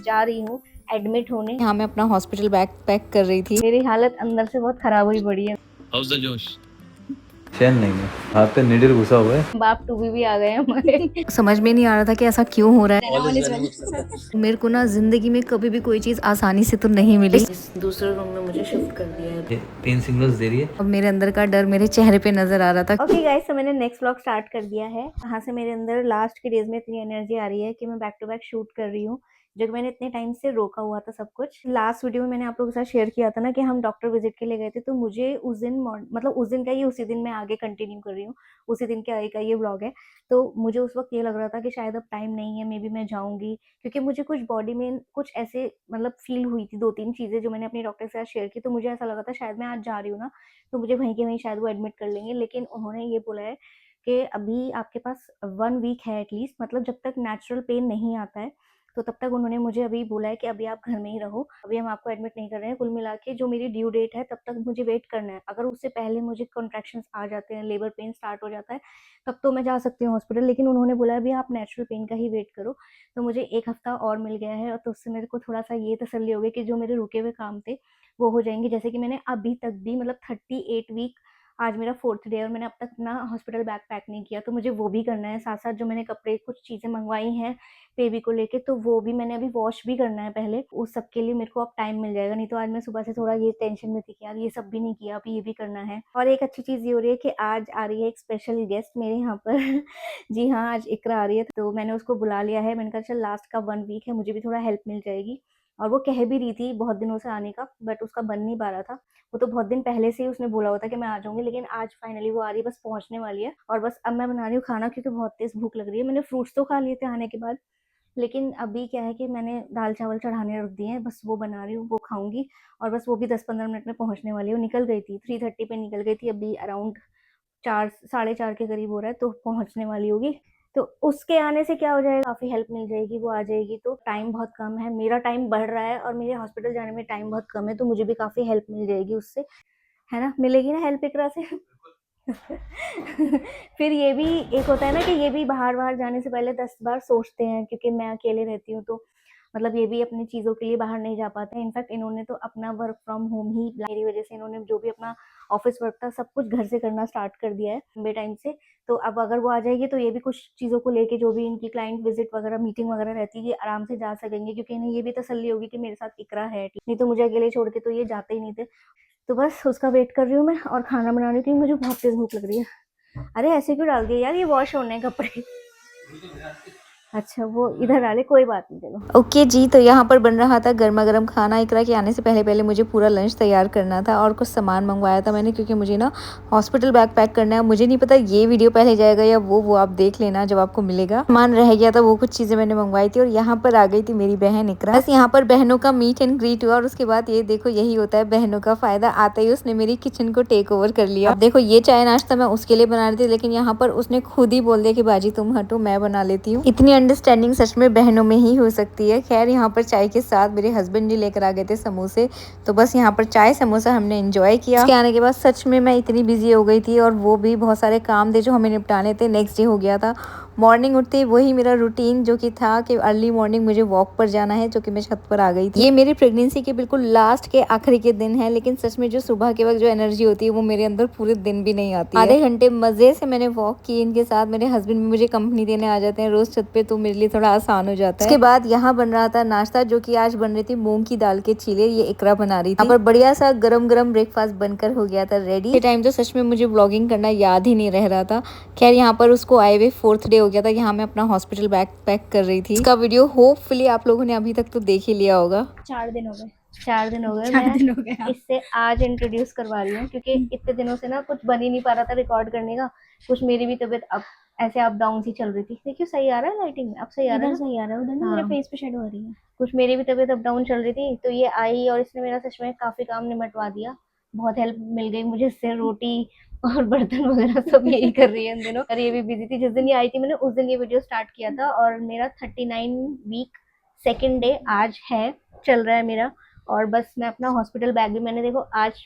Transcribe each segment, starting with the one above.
जा रही हूँ एडमिट होने। यहाँ मैं अपना हॉस्पिटल बैग पैक कर रही थी। मेरी हालत अंदर से बहुत खराब हुई पड़ी है। हाउस द जोश। चैन नहीं है, हाथ पे नीडल घुसा हुआ है। बाप टू भी आ गए हमारे। समझ में नहीं आ रहा था कि ऐसा क्यों हो रहा All is well. है। मेरे को ना जिंदगी में कभी भी कोई चीज आसानी से तो नहीं मिली। इस दूसरे रूम में मुझे शिफ्ट कर दिया है। पेन सिग्नल्स दे रही है। अब मेरे अंदर का डर मेरे चेहरे पे नजर आ रहा था। ओके गाइस, तो मैंने नेक्स्ट व्लॉग स्टार्ट कर दिया है। यहाँ से मेरे अंदर लास्ट के डेज में इतनी एनर्जी आ रही है कि मैं बैक टू बैक शूट कर रही हूँ, जो कि मैंने इतने टाइम से रोका हुआ था सब कुछ। लास्ट वीडियो में मैंने आप लोगों के साथ शेयर किया था ना कि हम डॉक्टर विजिट के लिए गए थे, तो मुझे उस दिन मतलब उस दिन का ही उसी दिन मैं आगे कंटिन्यू कर रही हूँ। उसी दिन के आगे का ये व्लॉग है। तो मुझे उस वक्त ये लग रहा था कि शायद अब टाइम नहीं है, मे बी मैं जाऊंगी, क्योंकि मुझे कुछ बॉडी में कुछ ऐसे मतलब फील हुई थी, 2-3 चीजें जो मैंने अपने डॉक्टर के साथ शेयर की। तो मुझे ऐसा लगा था शायद मैं आज जा रही हूँ ना, तो मुझे वहीं के वहीं शायद वो एडमिट कर लेंगे। लेकिन उन्होंने ये बोला है कि अभी आपके पास 1 वीक है एटलीस्ट, मतलब जब तक नेचुरल पेन नहीं आता है तो तब तक उन्होंने मुझे अभी बोला है कि अभी आप घर में ही रहो, अभी हम आपको एडमिट नहीं कर रहे हैं। कुल मिला के जो मेरी ड्यू डेट है तब तक मुझे वेट करना है। अगर उससे पहले मुझे कॉन्ट्रैक्शंस आ जाते हैं, लेबर पेन स्टार्ट हो जाता है, तब तो मैं जा सकती हूँ हॉस्पिटल। लेकिन उन्होंने बोला अभी आप नेचुरल पेन का ही वेट करो। तो मुझे 1 हफ्ता और मिल गया है, और तो उससे मेरे को थोड़ा सा ये तसल्ली हो गई कि जो मेरे रुके हुए काम थे वो हो जाएंगे। जैसे कि मैंने अभी तक भी मतलब 38 वीक, आज मेरा 4th डे, और मैंने अब तक अपना हॉस्पिटल बैग पैक नहीं किया। तो मुझे वो भी करना है। साथ साथ जो मैंने कपड़े कुछ चीज़ें मंगवाई हैं बेबी को लेके, तो वो भी मैंने अभी वॉश भी करना है पहले। उस सब के लिए मेरे को अब टाइम मिल जाएगा, नहीं तो आज मैं सुबह से थोड़ा ये टेंशन में थी कि यार ये सब भी नहीं किया, अभी ये भी करना है। और एक अच्छी चीज़ ये हो रही है कि आज आ रही है एक स्पेशल गेस्ट मेरे यहाँ पर। जी हाँ, आज इकरा आ रही है, तो मैंने उसको बुला लिया है। मैंने कहा चल लास्ट का 1 वीक है, मुझे भी थोड़ा हेल्प मिल जाएगी। और वो कह भी रही थी बहुत दिनों से आने का, बट उसका बन नहीं पा रहा था। वो तो बहुत दिन पहले से ही उसने बोला हुआ था कि मैं आ जाऊंगी, लेकिन आज फाइनली वो आ रही है, बस पहुंचने वाली है। और बस अब मैं बना रही हूँ खाना, क्योंकि बहुत तेज भूख लग रही है। मैंने फ्रूट्स तो खा लिए थे आने के बाद, लेकिन अभी क्या है कि मैंने दाल चावल चढ़ाने रख दिए हैं, बस वो बना रही हूँ, वो खाऊंगी। और बस वो भी 10-15 मिनट में पहुंचने वाली है। वो निकल गई थी 3:30 पे, निकल गई थी, अभी अराउंड 4, 4:30 के करीब हो रहा है, तो पहुंचने वाली होगी। तो उसके आने से क्या हो जाएगा, काफ़ी हेल्प मिल जाएगी, वो आ जाएगी। तो टाइम बहुत कम है, मेरा टाइम बढ़ रहा है और मेरे हॉस्पिटल जाने में टाइम बहुत कम है, तो मुझे भी काफ़ी हेल्प मिल जाएगी उससे, है ना? मिलेगी ना हेल्प एक तरह से। फिर ये भी एक होता है ना कि ये भी बाहर बाहर जाने से पहले 10 बार सोचते हैं, क्योंकि मैं अकेले रहती हूँ, तो मतलब ये भी अपनी चीज़ों के लिए बाहर नहीं जा पाते हैं। इनफैक्ट इन्होंने तो अपना वर्क फ्रॉम होम ही, मेरी वजह से इन्होंने जो भी अपना ऑफिस वर्क था सब कुछ घर से करना स्टार्ट कर दिया है लंबे टाइम से। तो अब अगर वो आ जाएगी तो ये भी कुछ चीज़ों को लेके, जो भी इनकी क्लाइंट विजिट वगैरह मीटिंग वगैरह रहती है, ये आराम से जा सकेंगे, क्योंकि इन्हें ये भी तसल्ली होगी कि मेरे साथ इकरा है। नहीं तो मुझे अकेले छोड़ के तो ये जाते ही नहीं थे। तो बस उसका वेट कर रही हूँ मैं, और खाना बना रही हूँ, क्योंकि मुझे बहुत तेज भूख लग रही है। अरे ऐसे क्यों डाल दिए यार, ये वॉश होने हैं कपड़े। अच्छा वो इधर डाले, कोई बात नहीं, चलो। ओके जी, तो यहाँ पर बन रहा था गर्मा गर्म खाना। इकरा के आने से पहले पहले मुझे पूरा लंच तैयार करना था, और कुछ सामान मंगवाया था मैंने, क्योंकि मुझे ना हॉस्पिटल बैग पैक करना है। मुझे नहीं पता ये वीडियो पहले जाएगा या वो आप देख लेना जब आपको मिलेगा। सामान रह गया था, वो कुछ चीज़ें मैंने मंगवाई थी, और यहाँ पर आ गई थी मेरी बहन इकरा। बस यहाँ पर बहनों का मीट एंड ग्रीट हुआ, और उसके बाद ये देखो, यही होता है बहनों का फायदा। आते ही उसने मेरी किचन को टेक ओवर कर लिया। अब देखो, ये चाय नाश्ता मैं उसके लिए बना रही थी, लेकिन यहाँ पर उसने खुद ही बोल दिया कि बाजी तुम हटो, मैं बना लेती हूँ। इतनी अंडरस्टैंडिंग सच में बहनों में ही हो सकती है। खैर, यहाँ पर चाय के साथ मेरे हस्बैंड जी लेकर आ गए थे समोसे, तो बस यहाँ पर चाय समोसा हमने एंजॉय किया। उसके आने के बाद सच में मैं इतनी बिजी हो गई थी, और वो भी बहुत सारे काम थे जो हमें निपटाने थे। नेक्स्ट डे हो गया था। मॉर्निंग उठते ही वही मेरा रूटीन जो कि था कि अर्ली मॉर्निंग मुझे वॉक पर जाना है, जो कि मैं छत पर आ गई थी। ये मेरी प्रेगनेंसी के बिल्कुल लास्ट के आखिरी के दिन है, लेकिन सच में जो सुबह के वक्त जो एनर्जी होती है वो मेरे अंदर पूरे दिन भी नहीं आती है। आधे घंटे मजे से मैंने वॉक की इनके साथ। मेरे हस्बैंड भी मुझे कंपनी देने आ जाते हैं रोज छत पे, तो मेरे लिए थोड़ा आसान हो जाता है। उसके बाद यहाँ बन रहा था नाश्ता, जो कि आज बन रही थी मूंग की दाल के चीले। ये इकरा बना रही थी। यहाँ पर बढ़िया सा गरम गरम ब्रेकफास्ट बनकर हो गया था रेडी। ये टाइम तो सच में मुझे ब्लॉगिंग करना याद ही नहीं रह रहा था। खैर, यहाँ पर उसको आए हुए 4th डे हो गया था। यहाँ मैं अपना हॉस्पिटल बैग पैक कर रही थी। इसका वीडियो होपफुली आप लोगों ने अभी तक तो देख ही लिया होगा। 4 दिन हो गए, 4 दिन हो गए। मैं इससे आज इंट्रोड्यूस करवा रही हूँ, क्योंकि इतने दिनों से ना कुछ बन ही नहीं पा रहा था रिकॉर्ड करने का। कुछ मेरी भी तबीयत अब ऐसे अप डाउन सी चल रही थी। देखियो सही आ रहा है लाइटिंग में, अब सही आ रहा है, सही आ रहा है। उधर ना मेरे फेस पे शेडो आ रही है। कुछ मेरी भी तबीयत अप डाउन चल रही थी, तो ये आई और इसने मेरा सच में काफी काम निमटवा दिया। बहुत हेल्प मिल गई मुझे इससे। रोटी और बर्तन वगैरह सब यही कर रही है इन दिनों। और ये भी बिजी थी। जिस दिन ये आई थी मैंने उस दिन ये वीडियो स्टार्ट किया था, और मेरा 39 वीक 2nd डे आज है, चल रहा है मेरा। और बस मैं अपना हॉस्पिटल बैग भी मैंने देखो आज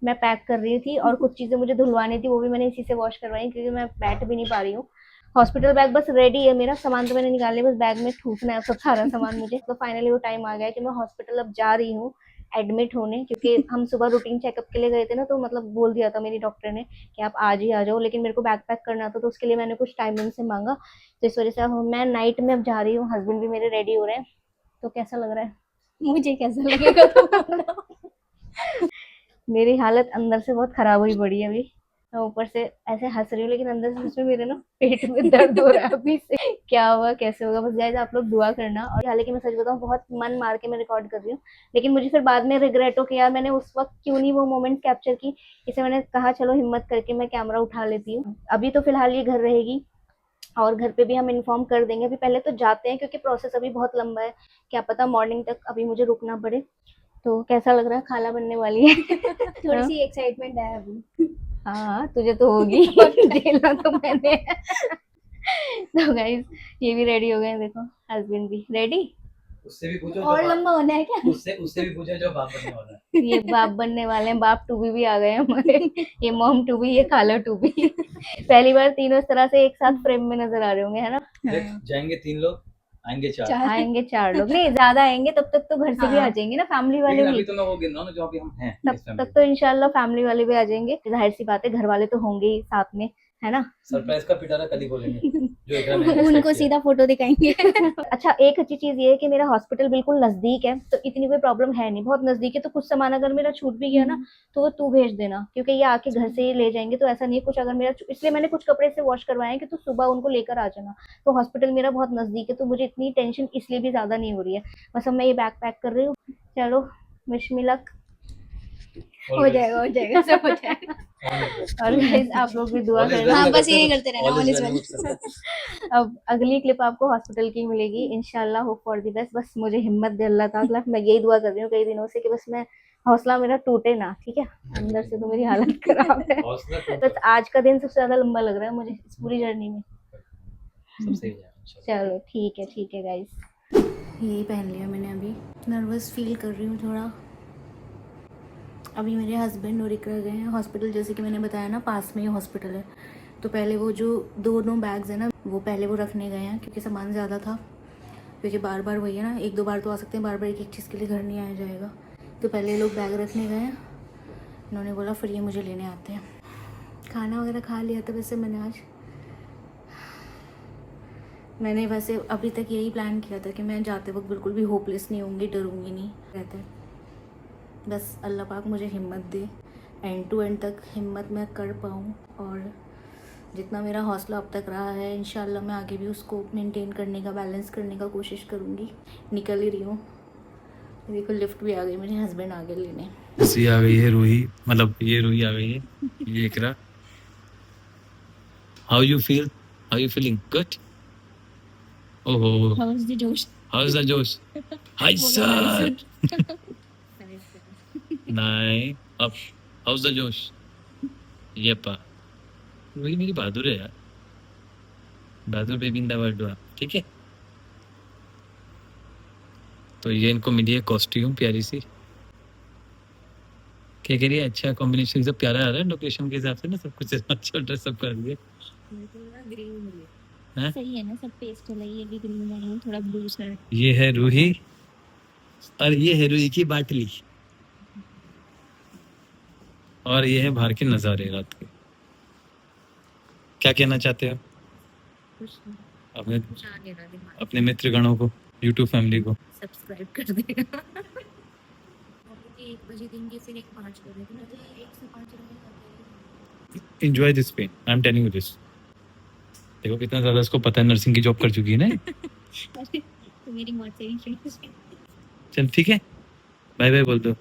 मैं पैक कर रही थी, और कुछ चीज़ें मुझे धुलवानी थी, वो भी मैंने इसी से वॉश करवाई, क्योंकि मैं बैठ भी नहीं पा रही हूँ। हॉस्पिटल बैग बस रेडी है मेरा, सामान तो मैंने निकाले, बस बैग में ठूसना है सब सारा सामान मुझे। तो फाइनली वो टाइम आ गया कि मैं हॉस्पिटल अब जा रही हूँ एडमिट होने, क्योंकि हम सुबह रूटीन चेकअप के लिए गए थे ना, तो मतलब बोल दिया था मेरी डॉक्टर ने कि आप आज ही आ जाओ, लेकिन मेरे को बैग पैक करना था तो उसके लिए मैंने कुछ टाइम उनसे मांगा। तो इस वजह से अब मैं नाइट में अब जा रही हूँ, हस्बैंड भी मेरे रेडी हो रहे हैं। तो कैसा लग रहा है? मुझे कैसा लगेगा तो मेरी हालत अंदर से बहुत खराब हुई पड़ी है अभी। मैं ऊपर से ऐसे हंस रही हूँ, लेकिन अंदर से सच में मेरे ना पेट में दर्द हो रहा है अभी से। क्या होगा कैसे होगा, बस गाइस आप लोग दुआ करना। और हालांकि मैं सच बताऊँ बहुत मन मार के मैं रिकॉर्ड कर रही हूँ, लेकिन मुझे फिर बाद में रिग्रेट हो कि यार मैंने उस वक्त क्यों नहीं वो मोमेंट कैप्चर की। इसे मैंने कहा चलो हिम्मत करके मैं कैमरा उठा लेती हूँ। अभी तो फिलहाल ये घर रहेगी और घर पे भी हम इन्फॉर्म कर देंगे। अभी पहले तो जाते हैं क्योंकि प्रोसेस अभी बहुत लंबा है, क्या पता मॉर्निंग तक अभी मुझे रुकना पड़े। तो कैसा लग रहा है? खाला बनने वाली है थोड़ी सी एक्साइटमेंट है अभी। हाँ तुझे तो होगी झेलना तो मैंने है। तो गाइस ये भी रेडी हो गए हैं, देखो हस्बैंड भी रेडी। उससे भी पूछो और लंबा होना है क्या? उससे उससे भी पूछो जो बाप बनने वाला है। ये बाप बनने वाले हैं, बाप टू भी आ गए हैं हमारे। ये मॉम टू भी, ये खाला टू भी। पहली बार तीनों इस तरह से एक साथ फ्रेम में नजर आ रहे होंगे, है ना? देख जाएंगे 3 लोग, आएंगे 4। आएंगे 4 लोग, नहीं ज्यादा आएंगे, तब तक तो घर से भी आ जाएंगे ना फैमिली वाले लेकिन भी। अभी तो मैं वो गिन रहा हूँ ना जो अभी हम हैं तब इस तक फैमिली तो इंशाल्लाह फैमिली वाले भी आ जाएंगे, जाहिर सी बात है घर वाले तो होंगे ही साथ में, है ना? सरप्राइज का पिटारा कल ही बोलेंगे जो एकरा ने उनको सीधा फोटो दिखाएंगे। अच्छा एक अच्छी चीज ये है कि मेरा हॉस्पिटल बिल्कुल नजदीक है, तो इतनी कोई प्रॉब्लम है नहीं, बहुत नजदीक है। तो कुछ सामान अगर मेरा छूट भी गया ना तो वो तू भेज देना, क्योंकि ये आके घर से ही ले जाएंगे। तो ऐसा नहीं है कुछ अगर मेरा, इसलिए मैंने कुछ कपड़े से वॉश करवाए हैं कि तू सुबह उनको लेकर आ जाना। तो हॉस्पिटल मेरा बहुत नजदीक है, तो मुझे इतनी टेंशन इसलिए भी ज्यादा नहीं हो रही है। बस अब मैं ये बैग पैक कर रही हूँ। चलो विश मी लक। हो जाएगा सब हो जाएगा। और guys, आप लोग भी दुआ करना। हाँ बस यही करते रहना, ऑल इज वेल। अब अगली क्लिप आपको हॉस्पिटल की मिलेगी इंशाल्लाह, होप फॉर द बेस्ट। बस मुझे हिम्मत दे अल्लाह ताला, मैं यही दुआ कर रही हूँ कई दिनों से कि बस मैं हौसला मेरा टूटे ना, ठीक है? अंदर से तो मेरी हालत खराब है। बस आज का दिन सबसे ज्यादा लंबा लग रहा है मुझे इस पूरी जर्नी में। चलो ठीक है गाइस। यही पहन लिया मैंने अभी। नर्वस फील कर रही हूँ थोड़ा। अभी मेरे हस्बैंड और इकरा गए हैं हॉस्पिटल, जैसे कि मैंने बताया ना पास में ही हॉस्पिटल है। तो पहले वो जो दोनों बैग्स हैं ना वो पहले वो रखने गए हैं, क्योंकि सामान ज़्यादा था। क्योंकि बार बार वही है ना, 1-2 बार तो आ सकते हैं, बार बार एक चीज़ के लिए घर नहीं आया जाएगा। तो पहले ये लोग बैग रखने गए हैं, इन्होंने बोला फिर ये मुझे लेने आते हैं। खाना वगैरह खा लिया था वैसे मैंने वैसे अभी तक यही प्लान किया था कि मैं जाते वक्त बिल्कुल भी होपलेस नहीं होंगी, डरूंगी नहीं रहते। बस अल्लाह पाक मुझे हिम्मत दे, एंड टू एंड तक हिम्मत मैं कर पाऊँ। और जितना मेरा हौसला अब तक रहा है इंशाल्लाह मैं आगे भी उसको मेंटेन करने का, बैलेंस करने का कोशिश करूँगी। निकल ही रही हूँ, देखो लिफ्ट भी आ गई, मेरे हस्बैंड आ गए लेने। ऐसी आ गई है रूही, मतलब ये रूही आ गई है, ये एकरा। How you feel, how you feeling? Good. ओहो, हाउ इज द जोश? हाउ इज द जोश? Hi sir. नहीं अब हाउ इज द जोश? ये पा रूही मेरी बहादुर है यार, बहादुर बेबी इन द वर्ल्ड। ठीक है, तो ये इनको मिली है कॉस्ट्यूम प्यारी सी। क्या कह रही है? अच्छा कॉम्बिनेशन सब प्यारा आ रहा है लोकेशन के हिसाब से ना, सब कुछ अच्छा ड्रेसअप कर दिया। ग्रीन मिले हैं? सही है ना, सब पेस्टल है, ये भी ग्रीन है, थोड़ा ब्लू सा है। ये है रूही और ये है रूही की बाटली, और ये है बाहर के नज़ारे रात के। क्या कहना चाहते हो अपने अपने मित्रगणों को, यूट्यूब फैमिली को? सब्सक्राइब कर देना। 1 बजे दिन के फिर 5 बजे दिन, 1 से 5 रहेगा। Enjoy this pen, I am telling you this. देखो कितना ज़्यादा इसको पता है, नर्सिंग की जॉब कर चुकी है ना। तो मेरी मौत से ही चल ठीक है, बाय बाय बोल दो।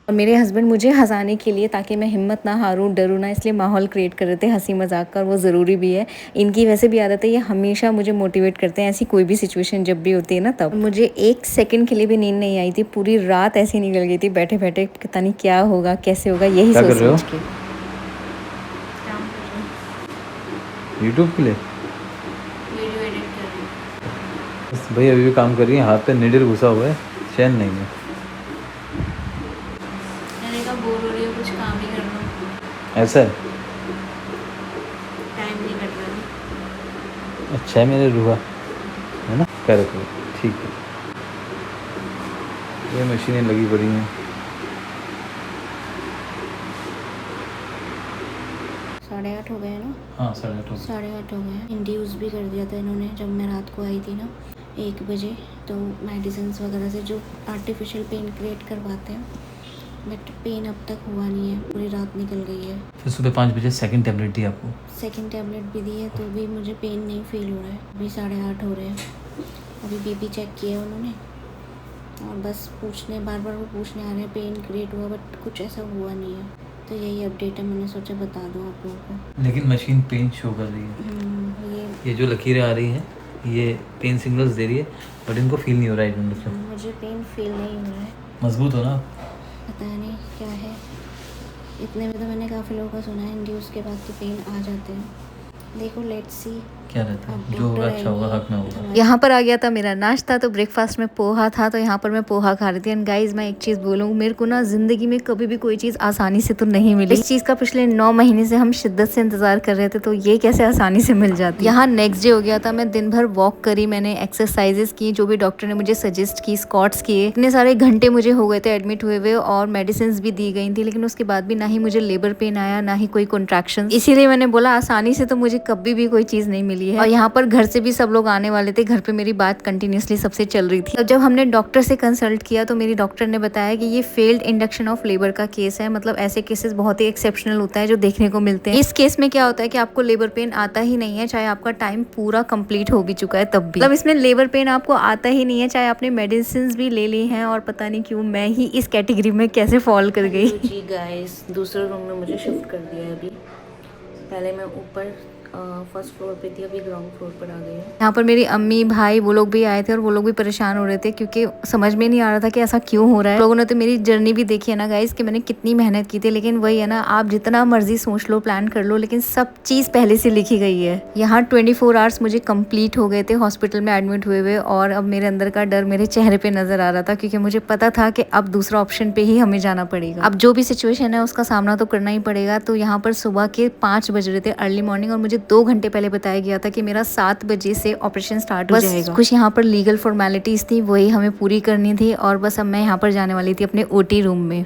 और मेरे हस्बैंड मुझे हंसाने के लिए, ताकि मैं हिम्मत ना हारूं, डरूं ना, इसलिए माहौल क्रिएट कर रहे थे हंसी मजाक का, और वो ज़रूरी भी है। इनकी वैसे भी आदत है, ये हमेशा मुझे मोटिवेट करते हैं ऐसी कोई भी सिचुएशन जब भी होती है ना। तब मुझे 1 सेकंड के लिए भी नींद नहीं आई थी, पूरी रात ऐसी निकल गई थी बैठे बैठे, पता नहीं क्या होगा कैसे होगा, यही क्या कर सोच रहे हो? सोच के। यूट्यूब के लिए वीडियो एडिट कर रही हूँ। बस भाई, अभी भी काम कर रही है, हाथ पे नीडल घुसा हुआ है, चैन नहीं है। मैंने कहा बोर हो रही हो, कुछ काम ही करना, ऐसा है? टाइम नहीं कट रहा है। अच्छा है मेरे रूहा, है ना? करेक्ट, ठीक है। ये मशीनें लगी पड़ी हैं। 8:30 हो गए ना? हाँ 8:30 हो गए। 8:30 हो गए। इंड्यूस भी कर दिया था इन्होंने जब मैं रात को आई थी ना 1 बजे, तो मेडिसिन वगैरह से जो आर्टिफिशियल पेन क्रिएट करवाते हैं, बट पेन अब तक हुआ नहीं है, पूरी रात निकल गई है। फिर सुबह 5 बजे सेकंड टैबलेट दी आपको? सेकंड टैबलेट भी दी है तो भी मुझे पेन नहीं फील हो रहा है। अभी 8:30 हो रहे हैं, अभी बीपी चेक किया उन्होंने और बस बार बार वो पूछने आ रहे हैं पेन क्रिएट हुआ, बट कुछ ऐसा हुआ नहीं है। तो यही अपडेट है, मैंने सोचा बता दूँ आप लोगों को। लेकिन मशीन पेन शो कर रही है। ये जो लकीरें आ रही हैं ये पेन सिग्नल्स दे रही है, बट इनको फील नहीं हो रहा है मतलब। मुझे पेन फील नहीं हो रहा है। मजबूत हो ना? पता नहीं क्या है, इतने में तो मैंने काफ़ी लोगों का सुना है इंड्यूस के बाद तो पेन आ जाते हैं। देखो लेट्स सी क्या रहता है, जो होगा अच्छा होगा, हक में होगा। यहाँ पर आ गया था मेरा नाश्ता, तो ब्रेकफास्ट में पोहा था, तो यहाँ पर मैं पोहा खा रही थी। एंड गाइज मैं एक चीज़ बोलूँ, मेरे को ना ज़िंदगी में कभी भी कोई चीज़ आसानी से तो नहीं मिली। इस चीज़ का पिछले 9 महीने से हम शिद्दत से इंतज़ार कर रहे थे, तो ये कैसे आसानी से मिल जाती है। यहाँ नेक्स्ट डे हो गया था, मैं दिन भर वॉक करी, मैंने एक्सरसाइजेस की जो भी डॉक्टर ने मुझे सजेस्ट की, स्क्वाट्स किए। इतने सारे घंटे मुझे हो गए थे एडमिट हुए हुए, और मेडिसिन भी दी गई थी, लेकिन उसके बाद भी ना ही मुझे लेबर पेन आया, ना ही कोई कॉन्ट्रैक्शन। इसीलिए मैंने बोला आसानी से तो मुझे कभी भी कोई चीज़ नहीं मिली है। और यहाँ पर घर से भी सब लोग आने वाले थे, घर पे मेरी बात कंटिन्यूसली सबसे चल रही थी। जब हमने डॉक्टर से कंसल्ट किया तो मेरी डॉक्टर ने बताया कि ये फेल्ड इंडक्शन ऑफ लेबर का केस है। मतलब ऐसे केसेस बहुत ही एक्सेप्शनल होता है जो देखने को मिलते हैं। इस केस में क्या होता है कि आपको लेबर पेन आता ही नहीं है, चाहे आपका टाइम पूरा कंप्लीट हो भी चुका है तब भी। मतलब इसमें लेबर पेन आपको आता ही नहीं है, चाहे आपने मेडिसिन भी ले ली हैं। और पता नहीं क्यों मैं ही इस कैटेगरी में कैसे फॉल कर गई। जी गाइस, दूसरे रूम में मुझे शिफ्ट कर दिया है अभी। पहले मैं ऊपर फर्स्ट फ्लोर पे थी, अभी ग्राउंड फ्लोर पर आ गई है। यहाँ पर मेरी अम्मी भाई वो लोग भी आए थे, और वो लोग भी परेशान हो रहे थे क्योंकि समझ में नहीं आ रहा था कि ऐसा क्यों हो रहा है। लोगों ने तो मेरी जर्नी भी देखी है ना गाइस, कि मैंने कितनी मेहनत की थी, लेकिन वही है ना, आप जितना मर्जी सोच लो, प्लान कर लो, लेकिन सब चीज़ पहले से लिखी गई है। यहाँ 24 आवर्स मुझे कंप्लीट हो गए थे हॉस्पिटल में एडमिट हुए हुए, और अब मेरे अंदर का डर मेरे चेहरे पे नजर आ रहा था, क्योंकि मुझे पता था कि अब दूसरा ऑप्शन पे ही हमें जाना पड़ेगा। अब जो भी सिचुएशन है उसका सामना तो करना ही पड़ेगा। तो यहाँ पर सुबह के 5 बज रहे थे, अर्ली मॉर्निंग, और मुझे 2 घंटे पहले बताया गया था कि मेरा 7 बजे से ऑपरेशन स्टार्ट हो जाएगा। कुछ यहाँ पर लीगल फॉर्मेलिटीज थी, वही हमें पूरी करनी थी, और बस अब मैं यहाँ पर जाने वाली थी अपने ओटी रूम में।